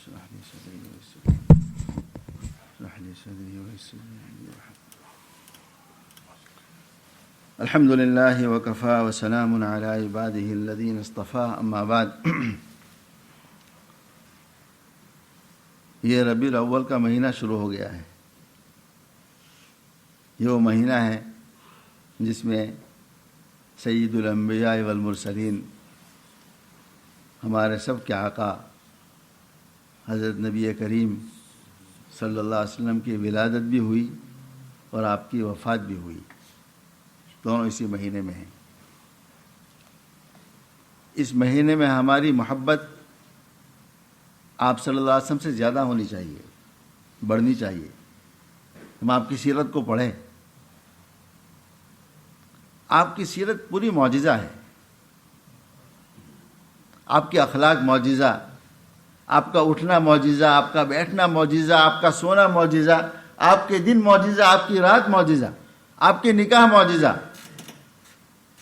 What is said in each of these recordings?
اشرح لي صدري ويسر لي أمري الحمد لله وكفى وسلام على عباده الذين اصطفى اما بعد. یہ ربیع الاول کا مہینہ شروع ہو گیا ہے. یہ وہ مہینہ ہے جس میں سید الانبیاء والمرسلین ہمارے سب کے آقا حضرت نبی کریم صلی اللہ علیہ وسلم کی ولادت بھی ہوئی اور آپ کی وفات بھی ہوئی. دونوں اسی مہینے میں ہیں. اس مہینے میں ہماری محبت آپ صلی اللہ علیہ وسلم سے زیادہ ہونی چاہیے، بڑھنی چاہیے. ہم آپ کی سیرت کو پڑھیں. آپ کی سیرت پوری معجزہ ہے. آپ کے اخلاق معجزہ، آپ کا اٹھنا معجزہ، آپ کا بیٹھنا معجزہ، آپ کا سونا معجزہ، آپ کے دن معجزہ، آپ کی رات معجزہ، آپ کے نکاح معجزہ،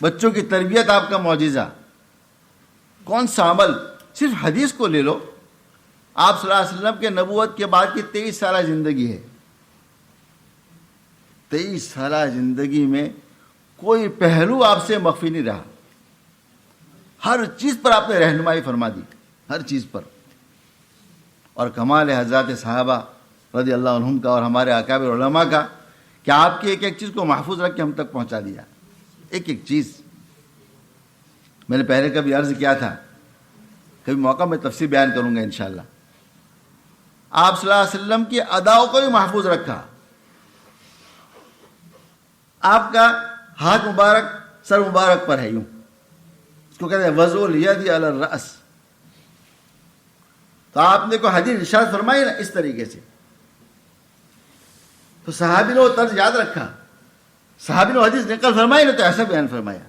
بچوں کی تربیت آپ کا معجزہ. کون سا عمل؟ صرف حدیث کو لے لو. آپ صلی اللہ علیہ وسلم کے نبوت کے بعد کی 23 سالہ زندگی ہے. 23 سالہ زندگی میں کوئی پہلو آپ سے مخفی نہیں رہا. ہر چیز پر آپ نے رہنمائی فرما دی، ہر چیز پر. اور کمال ہے حضرات صحابہ رضی اللہ عنہم کا اور ہمارے اکابر علماء کا کہ آپ کی ایک ایک چیز کو محفوظ رکھ کے ہم تک پہنچا دیا. ایک ایک چیز. میں نے پہلے کبھی عرض کیا تھا، کبھی موقع میں تفصیل بیان کروں گا انشاءاللہ. آپ صلی اللہ علیہ وسلم کی اداؤں کو بھی محفوظ رکھا. آپ کا ہاتھ مبارک سر مبارک پر ہے، یوں اس کو کہتے ہیں وضع الید علی الرأس. تو آپ نے کوئی حدیث ارشاد فرمائی نا اس طریقے سے، تو صحابی نے وہ طرز یاد رکھا. صحابی نے حدیث نقل فرمائی نا تو ایسا بیان فرمایا.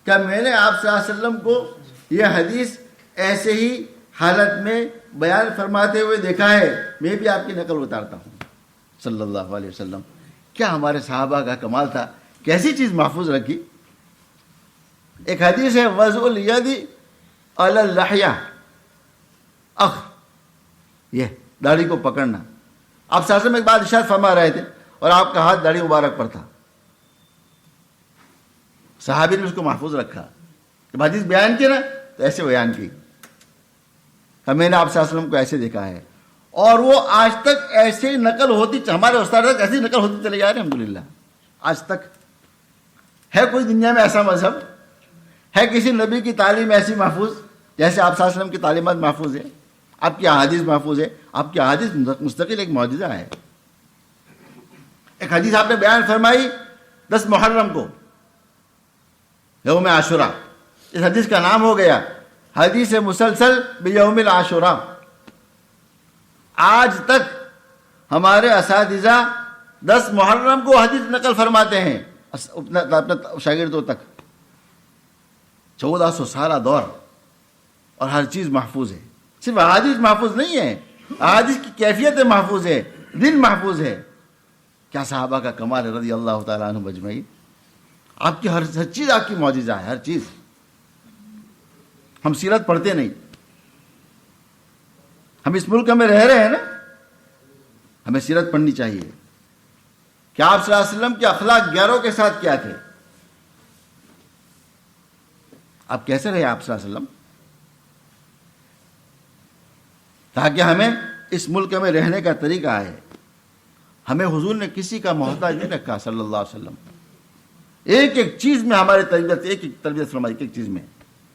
کیا میں نے آپ صلی اللہ علیہ وسلم کو یہ حدیث ایسے ہی حالت میں بیان فرماتے ہوئے دیکھا ہے؟ میں بھی آپ کی نقل اتارتا ہوں صلی اللہ علیہ وسلم. کیا ہمارے صحابہ کا کمال تھا، کیسی چیز محفوظ رکھی. ایک حدیث ہے وضع الید علی اللحیہ، یہ داڑھی کو پکڑنا. آپ صلی اللہ علیہ وسلم ایک بات ارشاد فرما رہے تھے اور آپ کا ہاتھ داڑھی مبارک پر تھا. صحابی نے اس کو محفوظ رکھا. جب حدیث بیان کی نا تو ایسے بیان کی کہ میں نے آپ صلی اللہ علیہ وسلم کو ایسے دیکھا ہے. اور وہ آج تک ایسے نقل ہوتی، ہمارے استاد تک ایسی نقل ہوتی چلے جا رہے ہیں الحمدللہ. آج تک ہے کوئی دنیا میں ایسا مذہب؟ ہے کسی نبی کی تعلیم ایسی محفوظ جیسے آپ صلی اللہ علیہ وسلم کی تعلیمات محفوظ ہے؟ آپ کی احادیث محفوظ ہے. آپ کی احادیث مستقل ایک معجزہ ہے. ایک حدیث آپ نے بیان فرمائی 10 محرم کو، یوم عاشوراء. اس حدیث کا نام ہو گیا حدیث مسلسل بیوم العاشوراء. آج تک ہمارے اساتذہ 10 محرم کو حدیث نقل فرماتے ہیں اپنے شاگردوں تک. 1400 سالہ دور اور ہر چیز محفوظ ہے. صرف احادیث محفوظ نہیں ہے، احادیث کی کیفیت محفوظ ہے، دل محفوظ ہے. کیا صحابہ کا کمال ہے رضی اللہ تعالیٰ عنہ اجمعین. آپ کی ہر چیز آپ کی معجزہ ہے، ہر چیز. ہم سیرت پڑھتے نہیں. ہم اس ملک میں رہ رہے ہیں نا، ہمیں سیرت پڑھنی چاہیے کہ آپ صلی اللہ علیہ وسلم کے اخلاق گیاروں کے ساتھ کیا تھے. آپ کیسے رہے آپ صلی اللہ علیہ وسلم، تاکہ ہمیں اس ملک میں رہنے کا طریقہ آئے. ہمیں حضور نے کسی کا محتاج نہیں رکھا صلی اللہ علیہ وسلم. ایک ایک چیز میں ہماری تربیت، ایک ایک تربیت فرمائی، ایک ایک چیز میں.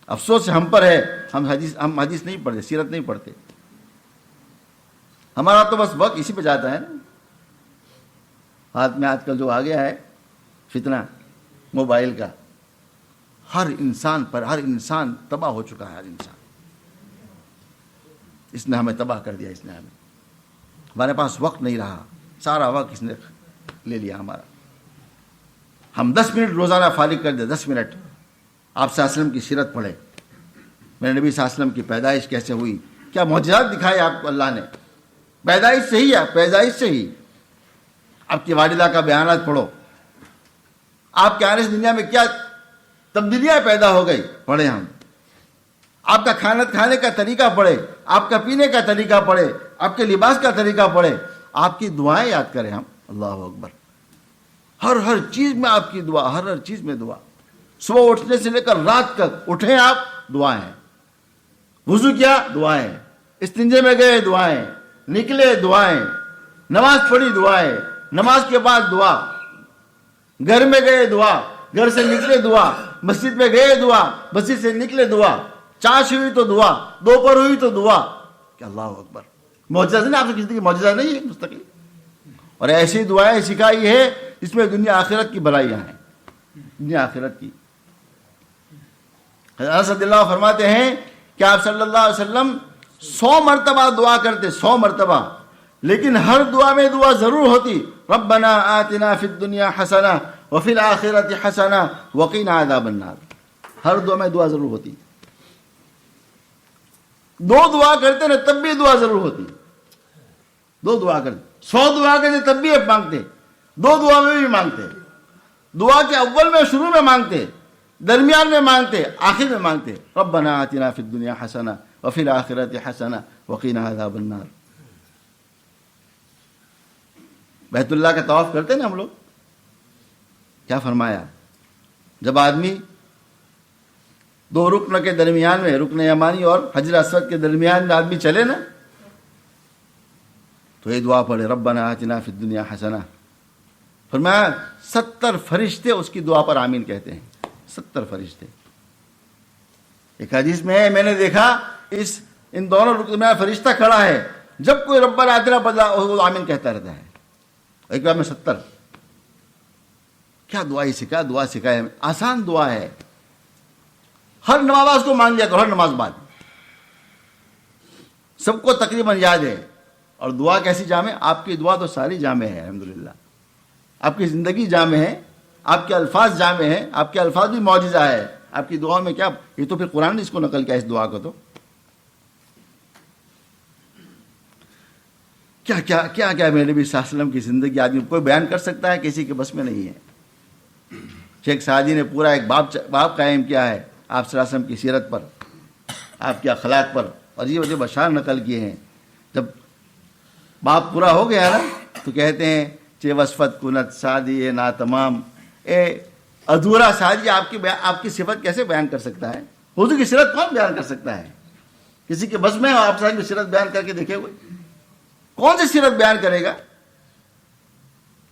افسوس ہم پر ہے، ہم حدیث نہیں پڑھتے، سیرت نہیں پڑھتے. ہمارا تو بس وقت اسی پہ جاتا ہے نا. ہاتھ میں آج کل جو آ گیا ہے فتنہ موبائل کا، ہر انسان تباہ ہو چکا ہے. ہر انسان، اس نے ہمیں تباہ کر دیا. اس نے ہمارے پاس وقت نہیں رہا، سارا وقت اس نے لے لیا ہمارا. ہم 10 منٹ روزانہ فارغ کر دیں، 10 منٹ آپ صلی اللہ علیہ وسلم کی سیرت پڑھیں. میرے نبی صلی اللہ علیہ وسلم کی پیدائش کیسے ہوئی، کیا معجزات دکھائے آپ کو اللہ نے. پیدائش سے ہی، پیدائش سے ہی آپ کی والدہ کا بیانات پڑھو. آپ کے آنے سے دنیا میں کیا تبدیلیاں پیدا ہو گئی، پڑھیں ہم. آپ کا کھانا کھانے کا طریقہ پڑھے، آپ کا پینے کا طریقہ پڑھے، آپ کے لباس کا طریقہ پڑھے، آپ کی دعائیں یاد کریں ہم. اللہ اکبر. ہر چیز میں آپ کی دعا، ہر چیز میں دعا. صبح اٹھنے سے لے کر رات تک اٹھیں آپ، دعائیں. وضو کیا، دعائیں. استنجے میں گئے، دعائیں. نکلے، دعائیں. نماز پڑھی، دعائیں. نماز کے بعد دعا. گھر میں گئے، دعا. گھر سے نکلے، دعا. مسجد میں گئے، دعا. مسجد سے نکلے، دعا. چاش ہوئی تو دعا، دوپہر ہوئی تو دعا. کہ اللہ اکبر. معجزہ نہیں، آپ کی زندگی معجزہ نہیں ہے مستقل. اور ایسی دعائیں سکھائی ہے جس میں دنیا آخرت کی بھلائیاں ہیں، دنیا آخرت کی. حضرت صلی اللہ فرماتے ہیں کہ آپ صلی اللہ علیہ وسلم 100 مرتبہ دعا کرتے، 100 مرتبہ، لیکن ہر دعا میں دعا ضرور ہوتی، ربنا آتنا فی الدنیا حسنہ وفی الآخرۃ حسنہ وقنا عذاب النار. ہر دعا میں دعا ضرور ہوتی. 2 دعا کرتے نا تب بھی دعا ضرور ہوتی. 2 دعا کرتے، 100 دعا کرتے تب بھی آپ مانگتے، 2 دعا میں بھی مانگتے. دعا کے اول میں، شروع میں مانگتے، درمیان میں مانگتے، آخر میں مانگتے. ربنا آتنا فی الدنیا حسنہ وفی الآخرۃ حسنہ وقنا عذاب النار. بیت اللہ کا طواف کرتے نا ہم لوگ، کیا فرمایا؟ جب آدمی 2 رکن کے درمیان میں، رکن یمانی اور حجر اسود کے درمیان میں آدمی چلے نا، تو یہ دعا پڑھے، ربنا آتنا فی الدنیا حسنہ. فرمایا 70 فرشتے اس کی دعا پر آمین کہتے ہیں. 70 فرشتے. ایک حدیث میں ہے، میں نے دیکھا ان دونوں رکن میں فرشتہ کھڑا ہے، جب کوئی ربنا آتنا پڑھتا وہ آمین کہتا رہتا ہے. ایک بار میں 70. کیا دعا سکھا، دعا سکھائے. آسان دعا ہے، ہر نماز کو مانگ لیا کرو، ہر نماز بعد. سب کو تقریباً یاد ہے. اور دعا کیسی جامع؟ آپ کی دعا تو ساری جامع ہے الحمدللہ. آپ کی زندگی جامع ہے، آپ کے الفاظ جامع ہیں، آپ کے الفاظ بھی معجزہ ہے. آپ کی دعا میں کیا، یہ تو پھر قرآن نے اس کو نقل کیا، اس دعا کو. تو کیا کیا کیا کیا میرے نبی صلی اللہ علیہ وسلم کی زندگی آدمی کوئی بیان کر سکتا ہے؟ کسی کے بس میں نہیں ہے. شیخ سعدی نے پورا ایک باب قائم کیا ہے آپ صلی اللہ علیہ وسلم کی سیرت پر، آپ کے اخلاق پر، اور یہ وجہ بشار نقل کیے ہیں. جب باب پورا ہو گیا نا تو کہتے ہیں چے وصفت کنت سعدی نا تمام، اے ادھورا سعدی آپ کی صفت کیسے بیان کر سکتا ہے؟ حضور کی سیرت کون بیان کر سکتا ہے؟ کسی کے بس میں آپ صاحب کی سیرت بیان کر کے دیکھے ہوئے؟ کون سی سیرت بیان کرے گا؟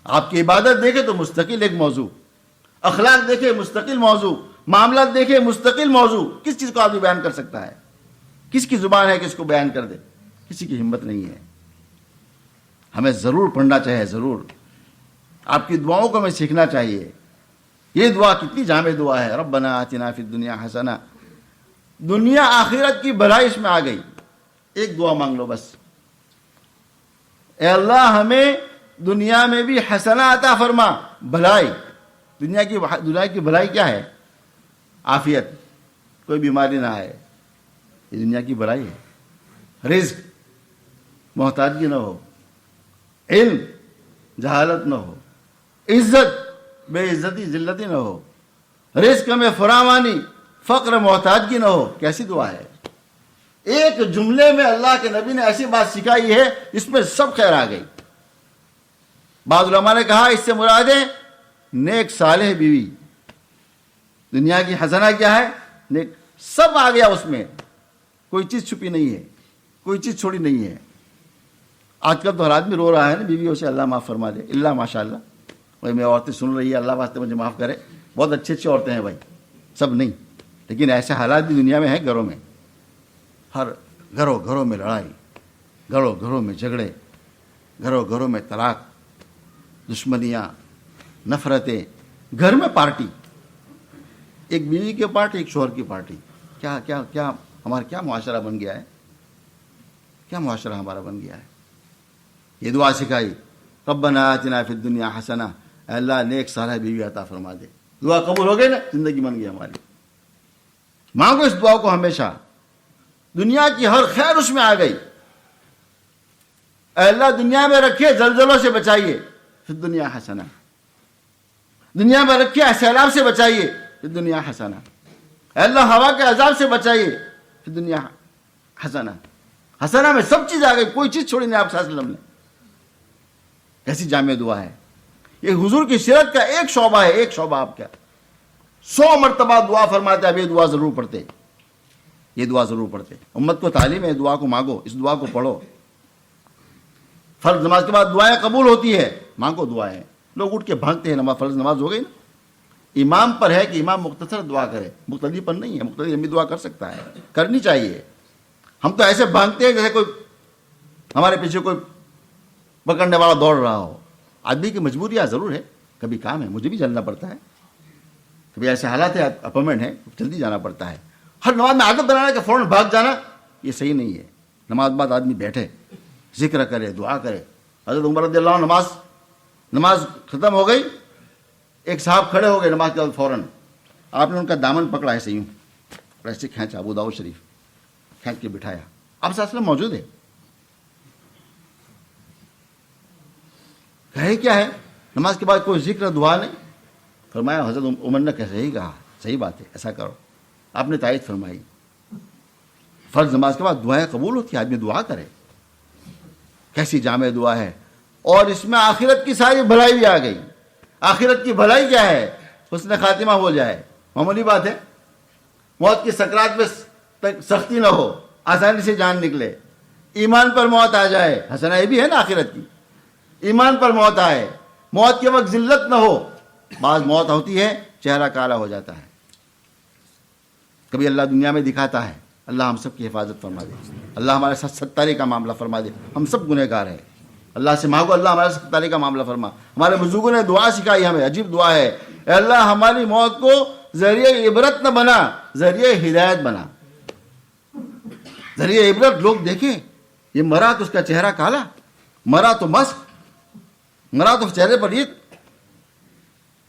آپ کی عبادت دیکھے تو مستقل ایک موضوع، اخلاق دیکھے مستقل موضوع، معاملات دیکھے مستقل موضوع. کس چیز کو آدمی بیان کر سکتا ہے؟ کس کی زبان ہے کہ اس کو بیان کر دے؟ کسی کی ہمت نہیں ہے. ہمیں ضرور پڑھنا چاہیے، ضرور. آپ کی دعاؤں کو ہمیں سیکھنا چاہیے. یہ دعا کتنی جامع دعا ہے، ربنا آتنا فی الدنیا حسنہ. دنیا آخرت کی بھلائی اس میں آ گئی. ایک دعا مانگ لو بس، اے اللہ ہمیں دنیا میں بھی حسنہ عطا فرما، بھلائی. دنیا کی بھلائی کیا ہے؟ عافیت، کوئی بیماری نہ آئے، یہ دنیا کی بھلائی ہے. رزق، محتاجی نہ ہو، علم، جہالت نہ ہو، عزت، بے عزتی ذلتی نہ ہو، رزق میں فراوانی، فقر محتاجگی نہ ہو. کیسی دعا ہے؟ ایک جملے میں اللہ کے نبی نے ایسی بات سکھائی ہے اس میں سب خیر آ گئی. بعض علماء نے کہا اس سے مراد ہے نیک صالح بیوی. دنیا کی حسنہ کیا ہے؟ نیک. سب آ گیا اس میں، کوئی چیز چھپی نہیں ہے، کوئی چیز چھوڑی نہیں ہے. آج کل تو ہر آدمی رو رہا ہے نا بیویوں سے، اللہ معاف فرما دے. اللہ ماشاء اللہ، بھائی میں عورتیں سن رہی ہے، اللہ واسطے مجھے معاف کرے، بہت اچھی اچھی عورتیں ہیں بھائی، سب نہیں، لیکن ایسے حالات بھی دنیا میں ہیں. گھروں میں، ہر گھروں میں لڑائی، گھروں میں جھگڑے، گھروں میں طلاق، دشمنیاں، نفرتیں. گھر میں پارٹی، ایک بیوی کی پارٹی، ایک شوہر کی پارٹی. کیا کیا کیا ہمارا کیا معاشرہ بن گیا ہے؟ کیا معاشرہ ہمارا بن گیا ہے؟ یہ دعا سکھائی، ربنا آتنا فی الدنیا حسنہ. اے اللہ نیک صالح بیوی عطا فرما دے. دعا قبول ہو گئی نا، زندگی بن گئی ہماری. مانگو اس دعا کو ہمیشہ. دنیا کی ہر خیر اس میں آ گئی. اے اللہ دنیا میں رکھے زلزلوں سے بچائیے، فی الدنیا حسنہ. دنیا میں رکھے سیلاب سے بچائیے، فی الدنیا حسنہ. اے اللہ ہوا کے عذاب سے بچائیے، فی دنیا حسنہ، حسنہ میں سب چیز آ گئی، کوئی چیز چھوڑی نہیں آپ صلی اللہ علیہ وسلم نے. کیسی جامع دعا ہے یہ، حضور کی سیرت کا ایک شعبہ ہے، ایک شعبہ آپ کا 100 مرتبہ دعا فرماتے. اب یہ دعا ضرور پڑھتے، یہ دعا ضرور پڑھتے. امت کو تعلیم ہے، دعا کو مانگو، اس دعا کو پڑھو. فرض نماز کے بعد دعائیں قبول ہوتی ہے، مانگو دعائیں. لوگ اٹھ کے بھاگتے ہیں، نماز فرض نماز ہو گئی نا. امام پر ہے کہ امام مختصر دعا کرے، مقتدی پر نہیں ہے. مقتدی لمبی دعا کر سکتا ہے، کرنی چاہیے. ہم تو ایسے بھاگتے ہیں جیسے کوئی ہمارے پیچھے کوئی پکڑنے والا دوڑ رہا ہو. آدمی کی مجبوریاں ضرور ہے، کبھی کام ہے، مجھے بھی چلنا پڑتا ہے، کبھی ایسے حالات ہے، اپوائنمنٹ ہے، جلدی جانا پڑتا ہے. ہر نماز میں عادت بنانا کہ فوراً بھاگ جانا، یہ صحیح نہیں ہے. نماز بعد آدمی بیٹھے، ذکر کرے، دعا کرے. حضرت عمر رضی اللہ عنہ نماز ختم ہو گئی، ایک صاحب کھڑے ہو گئے نماز کے بعد فوراً. آپ نے ان کا دامن پکڑا ایسے یوں، ایسے کھینچا، ابو داؤد شریف، کھینچ کے بٹھایا. آپ صلی اللہ علیہ وسلم موجود ہے. کہے کیا ہے نماز کے بعد کوئی ذکر دعا نہیں. فرمایا حضرت عمر نے کیسے ہی کہا، صحیح بات ہے، ایسا کرو. آپ نے تائید فرمائی. فرض نماز کے بعد دعائیں قبول ہوتی ہے، آدمی دعا کرے. کیسی جامع دعا ہے، اور اس میں آخرت کی ساری بھلائی بھی آ گئی. آخرت کی بھلائی کیا ہے؟ حسن خاتمہ ہو جائے، معمولی بات ہے. موت کی سکرات میں سختی نہ ہو، آسانی سے جان نکلے. ایمان پر موت آ جائے، حسنہ یہ بھی ہے نا آخرت کی. ایمان پر موت آئے، موت کے وقت ذلت نہ ہو. بعض موت ہوتی ہے چہرہ کالا ہو جاتا ہے، کبھی اللہ دنیا میں دکھاتا ہے. اللہ ہم سب کی حفاظت فرما دے. اللہ ہمارے ساتھ ستاری کا معاملہ فرما دے. ہم سب گنہگار ہیں، اللہ سے مانگو اللہ ہمارے ساتھ ستاری کا معاملہ فرما. ہمارے بزرگوں نے دعا سکھائی ہمیں، عجیب دعا ہے. اے اللہ ہماری موت کو ذریعہ عبرت نہ بنا، ذریعہ ہدایت بنا. ذریعہ عبرت، لوگ دیکھیں یہ مرا تو اس کا چہرہ کالا، مرا تو مسخ، مرا تو چہرے پر عید.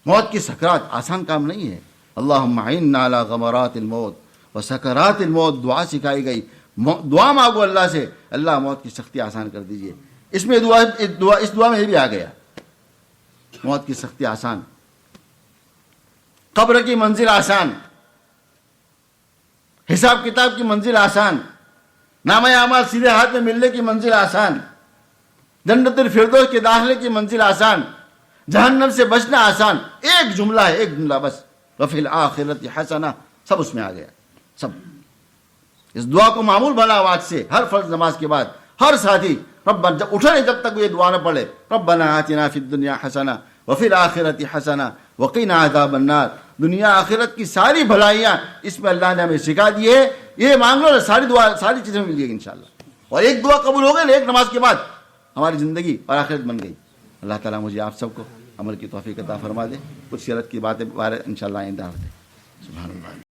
موت کی سکرات آسان کام نہیں ہے. اللہم اعنا علی غمرات الموت و سکرات الموت دعا سکھائی گئی. دعا مانگو اللہ سے، اللہ موت کی سختی آسان کر دیجئے. اس میں اس دعا میں یہ بھی آ گیا، موت کی سختی آسان، قبر کی منزل آسان، حساب کتاب کی منزل آسان، نامہ اعمال سیدھے ہاتھ میں ملنے کی منزل آسان، جنت الفردوس کے داخلے کی منزل آسان، جہنم سے بچنا آسان. ایک جملہ ہے، ایک جملہ بس، وفی الآخرۃ حسنہ، سب اس میں آ گیا. سب اس دعا کو معمول بنا آج سے. ہر فرض نماز کے بعد ہر ساتھی ربنا، جب اٹھے جب تک یہ دعا نہ پڑھے، ربنا آتنا فی الدنیا حسنہ وفی الآخرۃ حسنہ وقنا عذاب النار. دنیا آخرت کی ساری بھلائیاں اس میں اللہ نے ہمیں سکھا دی ہے. یہ مانگ لو، ساری دعا ساری چیزیں مل جائے گی انشاءاللہ. اور ایک دعا قبول ہو گئی، ایک نماز کے بعد ہماری زندگی اور آخرت بن گئی. اللہ تعالیٰ مجھے آپ سب کو عمل کی توفیق عطا فرما دے. کچھ سیرت کی باتیں بارے انشاءاللہ آئندہ ہوتے. سبحان اللہ.